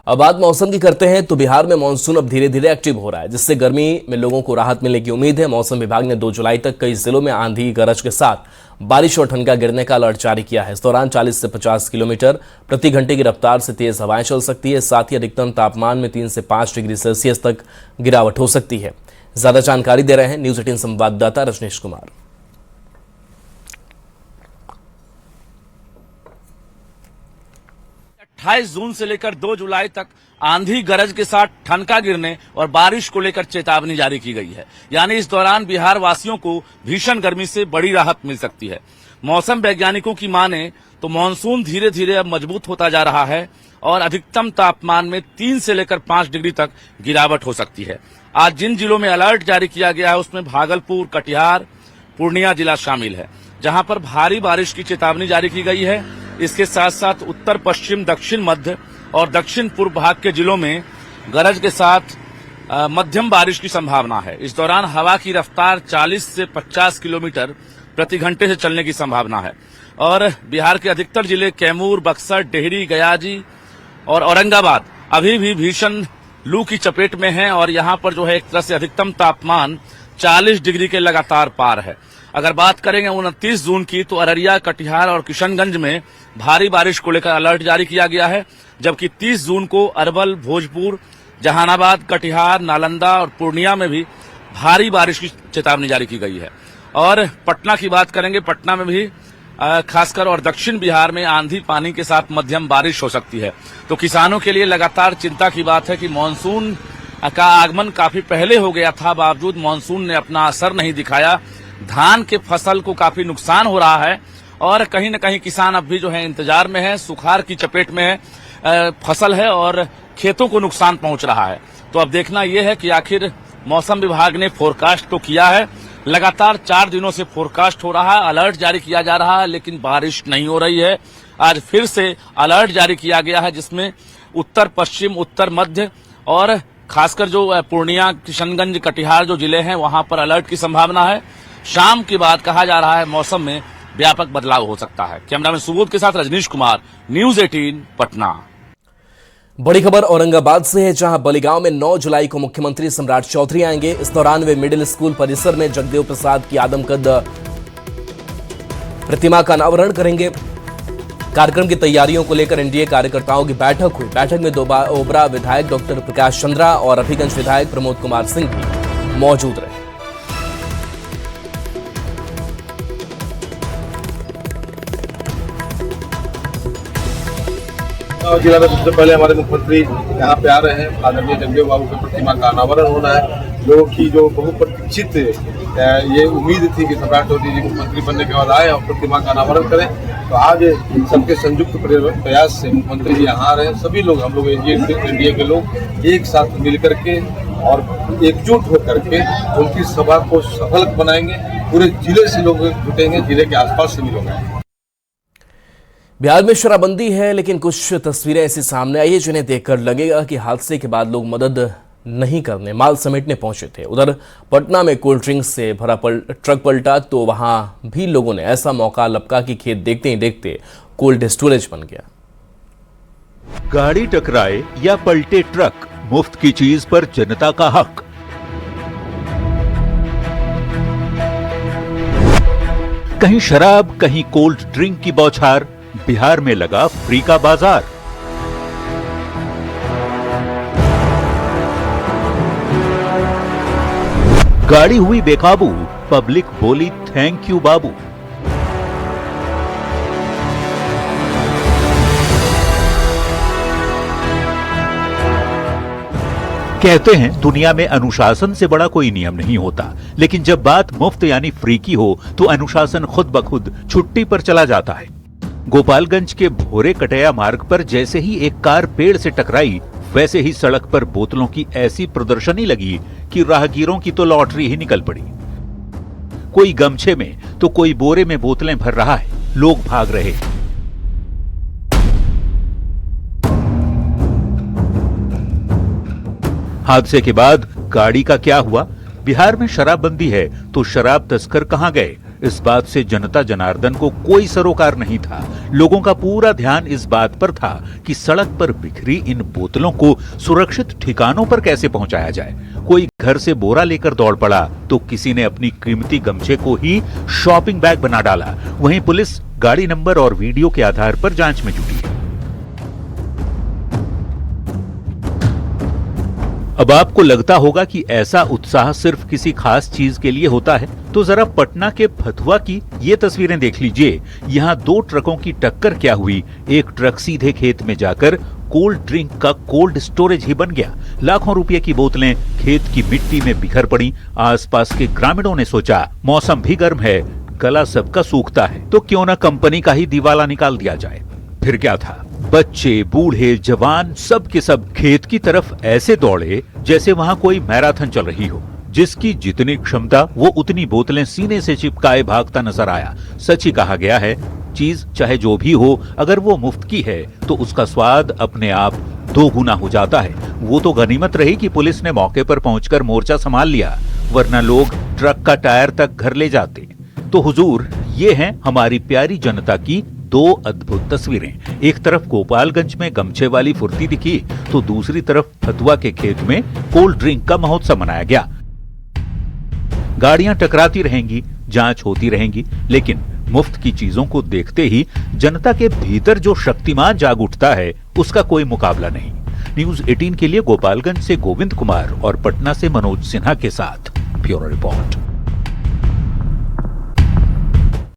अब बात मौसम की करते हैं तो बिहार में मानसून अब धीरे धीरे एक्टिव हो रहा है, जिससे गर्मी में लोगों को राहत मिलने की उम्मीद है। मौसम विभाग ने 2 जुलाई तक कई जिलों में आंधी गरज के साथ बारिश और ठनका गिरने का अलर्ट जारी किया है। इस दौरान 40 से 50 किलोमीटर प्रति घंटे की रफ्तार से तेज हवाएं चल सकती है। साथ ही अधिकतम तापमान में 3 से 5 डिग्री सेल्सियस तक गिरावट हो सकती है। ज्यादा जानकारी दे रहे हैं न्यूज 18 संवाददाता रजनीश कुमार। 28 जून से लेकर 2 जुलाई तक आंधी गरज के साथ ठनका गिरने और बारिश को लेकर चेतावनी जारी की गई है। यानी इस दौरान बिहार वासियों को भीषण गर्मी से बड़ी राहत मिल सकती है। मौसम वैज्ञानिकों की माने तो मानसून धीरे धीरे अब मजबूत होता जा रहा है और अधिकतम तापमान में 3 से लेकर 5 डिग्री तक गिरावट हो सकती है। आज जिन जिलों में अलर्ट जारी किया गया है उसमें भागलपुर, कटिहार, पूर्णिया जिला शामिल है, जहां पर भारी बारिश की चेतावनी जारी की गई है। इसके साथ साथ उत्तर पश्चिम, दक्षिण मध्य और दक्षिण पूर्व भाग के जिलों में गरज के साथ मध्यम बारिश की संभावना है। इस दौरान हवा की रफ्तार 40 से 50 किलोमीटर प्रति घंटे से चलने की संभावना है और बिहार के अधिकतर जिले कैमूर, बक्सर, डेहरी, गयाजी और औरंगाबाद अभी भी भीषण लू की चपेट में हैं और यहां पर जो है एक तरह से अधिकतम तापमान 40 डिग्री के लगातार पार है। अगर बात करेंगे 29 जून की तो अररिया, कटिहार और किशनगंज में भारी बारिश को लेकर अलर्ट जारी किया गया है, जबकि 30 जून को अरवल, भोजपुर, जहानाबाद, कटिहार, नालंदा और पूर्णिया में भी भारी बारिश की चेतावनी जारी की गई है। और पटना की बात करेंगे, पटना में भी खासकर और दक्षिण बिहार में आंधी पानी के साथ मध्यम बारिश हो सकती है। तो किसानों के लिए लगातार चिंता की बात है कि मानसून का आगमन काफी पहले हो गया था, बावजूद मानसून ने अपना असर नहीं दिखाया। धान के फसल को काफी नुकसान हो रहा है और कहीं न कहीं किसान अब भी जो है इंतजार में है, सुखाड़ की चपेट में है, फसल है और खेतों को नुकसान पहुंच रहा है। तो अब देखना यह है कि आखिर मौसम विभाग ने फोरकास्ट तो किया है, लगातार 4 दिनों से फोरकास्ट हो रहा है, अलर्ट जारी किया जा रहा है, लेकिन बारिश नहीं हो रही है। आज फिर से अलर्ट जारी किया गया है, जिसमें उत्तर पश्चिम, उत्तर मध्य और खासकर जो पूर्णिया, किशनगंज, कटिहार जो जिले हैं वहां पर अलर्ट की संभावना है। शाम के बाद कहा जा रहा है मौसम में व्यापक बदलाव हो सकता है। कैमरामैन सुबोध के साथ रजनीश कुमार, न्यूज 18 पटना। बड़ी खबर औरंगाबाद से है, जहां बलिगांव में 9 जुलाई को मुख्यमंत्री सम्राट चौधरी आएंगे। इस दौरान वे मिडिल स्कूल परिसर में जगदेव प्रसाद की आदमकद प्रतिमा का अनावरण करेंगे। कार्यक्रम की तैयारियों को लेकर एनडीए कार्यकर्ताओं की बैठक हुई। बैठक में ओबरा विधायक डॉक्टर प्रकाश चंद्रा और अभिगंज विधायक प्रमोद कुमार सिंह भी मौजूद रहे। जिला में सबसे पहले हमारे मुख्यमंत्री यहाँ पे आ रहे हैं। आदरणीय जगदेव बाबू की प्रतिमा का अनावरण होना है। लोगों की जो बहुप्रतीक्षित ये उम्मीद थी कि सम्राट चौधरी जी मुख्यमंत्री बनने के बाद आए और प्रतिमा का अनावरण करें, तो आज सबके संयुक्त प्रयास से मुख्यमंत्री जी यहाँ आ रहे हैं। सभी लोग, हम लोग एनडीए के लोग एक साथ मिल करके और एकजुट होकर के उनकी सभा को सफल बनाएंगे। पूरे जिले से लोग जुटेंगे, जिले के आसपास से भी लोग आएंगे। बिहार में शराबबंदी है, लेकिन कुछ तस्वीरें ऐसी सामने आई है जिन्हें देखकर लगेगा कि हादसे के बाद लोग मदद नहीं करने, माल समेटने पहुंचे थे। उधर पटना में कोल्ड ड्रिंक से भरा ट्रक पलटा तो वहां भी लोगों ने ऐसा मौका लपका कि खेत देखते ही देखते कोल्ड स्टोरेज बन गया। गाड़ी टकराए या पलटे ट्रक, मुफ्त की चीज पर जनता का हक। कहीं शराब, कहीं कोल्ड ड्रिंक की बौछार, बिहार में लगा फ्री का बाजार। गाड़ी हुई बेकाबू, पब्लिक बोली थैंक यू बाबू। कहते हैं दुनिया में अनुशासन से बड़ा कोई नियम नहीं होता, लेकिन जब बात मुफ्त यानी फ्री की हो तो अनुशासन खुद ब खुद छुट्टी पर चला जाता है। गोपालगंज के भोरे कटैया मार्ग पर जैसे ही एक कार पेड़ से टकराई, वैसे ही सड़क पर बोतलों की ऐसी प्रदर्शनी लगी कि राहगीरों की तो लॉटरी ही निकल पड़ी। कोई गमछे में तो कोई बोरे में बोतलें भर रहा है, लोग भाग रहे। हादसे के बाद गाड़ी का क्या हुआ? बिहार में शराबबंदी है तो शराब तस्कर कहां गए? इस बात से जनता जनार्दन को कोई सरोकार नहीं था। लोगों का पूरा ध्यान इस बात पर था कि सड़क पर बिखरी इन बोतलों को सुरक्षित ठिकानों पर कैसे पहुंचाया जाए। कोई घर से बोरा लेकर दौड़ पड़ा तो किसी ने अपनी कीमती गमछे को ही शॉपिंग बैग बना डाला। वहीं पुलिस गाड़ी नंबर और वीडियो के आधार पर जांच में जुटी है। अब आपको लगता होगा कि ऐसा उत्साह सिर्फ किसी खास चीज के लिए होता है, तो जरा पटना के फतुहा की ये तस्वीरें देख लीजिए। यहाँ दो ट्रकों की टक्कर क्या हुई। एक ट्रक सीधे खेत में जाकर कोल्ड ड्रिंक का कोल्ड स्टोरेज ही बन गया। लाखों रुपए की बोतलें खेत की मिट्टी में बिखर पड़ी। आसपास के ग्रामीणों ने सोचा मौसम भी गर्म है, गला सबका सूखता है, तो क्यों ना कंपनी का ही दिवाला निकाल दिया जाए। फिर क्या था, बच्चे बूढ़े जवान सब के सब खेत की तरफ ऐसे दौड़े जैसे वहां कोई मैराथन चल रही हो। जिसकी जितनी क्षमता वो उतनी बोतलें सीने से चिपकाए भागता नजर आया। सच ही कहा गया है, चीज चाहे जो भी हो, अगर वो मुफ्त की है तो उसका स्वाद अपने आप दो गुना हो जाता है। वो तो गनीमत रही कि पुलिस ने मौके पर पहुंचकर मोर्चा संभाल लिया, वरना लोग ट्रक का टायर तक घर ले जाते। तो हुजूर, ये हैं हमारी प्यारी जनता की दो अद्भुत तस्वीरें। एक तरफ गोपालगंज में गमछे वाली फुर्ती दिखी, तो दूसरी तरफ फतुहा के खेत में कोल्ड ड्रिंक का महोत्सव मनाया गया। गाड़ियां टकराती रहेंगी, जांच होती रहेंगी, लेकिन मुफ्त की चीजों को देखते ही जनता के भीतर जो शक्तिमान जाग उठता है, उसका कोई मुकाबला नहीं। न्यूज़ 18 के लिए गोपालगंज से गोविंद कुमार और पटना से मनोज सिन्हा के साथ ब्यूरो रिपोर्ट।